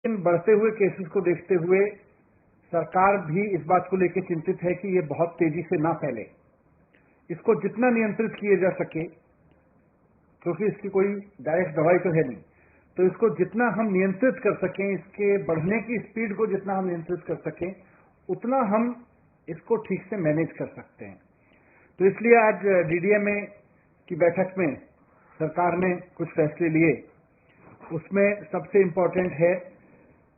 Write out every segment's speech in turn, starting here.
इन बढ़ते हुए केसेस को देखते हुए सरकार भी इस बात को लेकर चिंतित है कि ये बहुत तेजी से ना फैले। इसको जितना नियंत्रित किए जा सके, क्योंकि इसकी कोई डायरेक्ट दवाई तो है नहीं, तो इसको जितना हम नियंत्रित कर सकें, इसके बढ़ने की स्पीड को जितना हम नियंत्रित कर सकें, उतना हम इसको ठीक से मैनेज कर सकते हैं। तो इसलिए आज डीडीएमए की बैठक में सरकार ने कुछ फैसले लिए। उसमें सबसे इम्पोर्टेंट है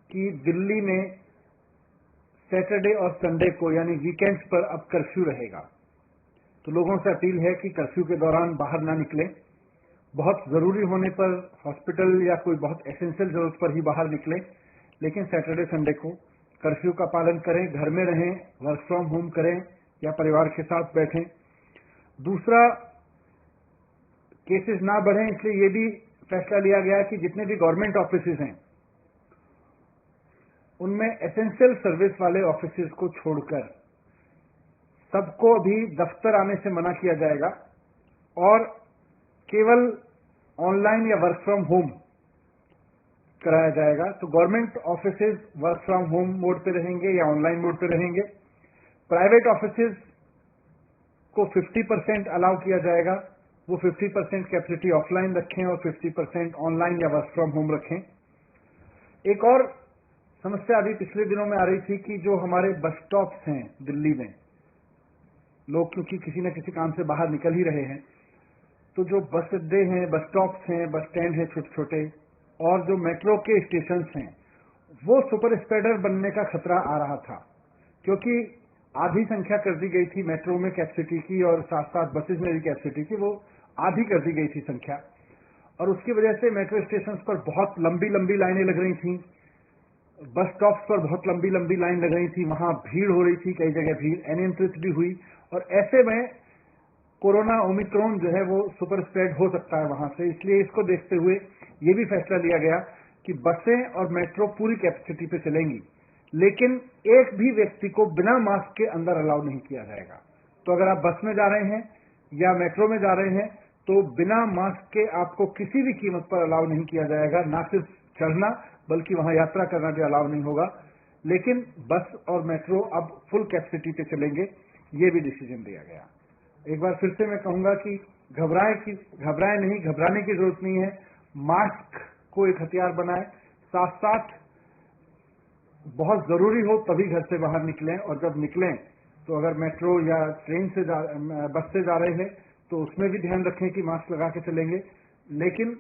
कि दिल्ली में सैटरडे और संडे को यानी वीकेंड्स पर अब कर्फ्यू रहेगा। तो लोगों से अपील है कि कर्फ्यू के दौरान बाहर ना निकलें। बहुत जरूरी होने पर हॉस्पिटल या कोई बहुत एसेंशियल जरूरत पर ही बाहर निकलें, लेकिन सैटरडे संडे को कर्फ्यू का पालन करें, घर में रहें, वर्क फ्रॉम होम करें या परिवार के साथ बैठें। दूसरा, केसेस ना बढ़ें, इसलिए ये भी फैसला लिया गया कि जितने भी गवर्नमेंट ऑफिसेज हैं उनमें एसेंशियल सर्विस वाले ऑफिसेज को छोड़कर सबको अभी दफ्तर आने से मना किया जाएगा और केवल ऑनलाइन या वर्क फ्रॉम होम कराया जाएगा। तो government offices work from home mode पे रहेंगे या ऑनलाइन मोड पे रहेंगे। प्राइवेट ऑफिसेज को 50% अलाउ किया जाएगा। वो 50% कैपेसिटी ऑफलाइन रखें और 50% ऑनलाइन या वर्क फ्रॉम होम रखें। एक और समस्या अभी पिछले दिनों में आ रही थी कि जो हमारे बस स्टॉप्स हैं दिल्ली में, लोग क्योंकि किसी न किसी काम से बाहर निकल ही रहे हैं, तो जो बस अड्डे हैं, बस स्टॉप्स हैं, बस स्टैंड हैं छोटे छोटे, और जो मेट्रो के स्टेशन हैं, वो सुपर स्प्रेडर बनने का खतरा आ रहा था। क्योंकि आधी संख्या कर दी गई थी मेट्रो में कैपेसिटी की और साथ साथ बसेज में भी कैपेसिटी की, वो आधी कर दी गई थी संख्या, और उसकी वजह से मेट्रो स्टेशन पर बहुत लंबी लंबी लाइनें लग रही थी, बस स्टॉप्स पर बहुत लंबी लंबी लाइन लग रही थी, वहां भीड़ हो रही थी, कई जगह भीड़ अनियंत्रित भी हुई, और ऐसे में कोरोना ओमिक्रॉन जो है वो सुपर स्प्रेड हो सकता है वहां से। इसलिए इसको देखते हुए ये भी फैसला लिया गया कि बसें और मेट्रो पूरी कैपेसिटी पे चलेंगी, लेकिन एक भी व्यक्ति को बिना मास्क के अंदर अलाउ नहीं किया जाएगा। तो अगर आप बस में जा रहे हैं या मेट्रो में जा रहे हैं तो बिना मास्क के आपको किसी भी कीमत पर अलाउ नहीं किया जाएगा। ना सिर्फ चढ़ना बल्कि वहां यात्रा करना भी अलाउ नहीं होगा। लेकिन बस और मेट्रो अब फुल कैपेसिटी पे चलेंगे, ये भी डिसीजन लिया गया। एक बार फिर से मैं कहूंगा कि घबराए नहीं, घबराने की जरूरत नहीं है। मास्क को एक हथियार बनाएं, साथ साथ बहुत जरूरी हो तभी घर से बाहर निकलें, और जब निकलें तो अगर मेट्रो या ट्रेन से बस से जा रहे हैं तो उसमें भी ध्यान रखें कि मास्क लगा के चलेंगे। लेकिन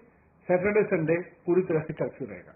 सैटरडे संडे पूरी तरह से कर्फ्यू रहेगा।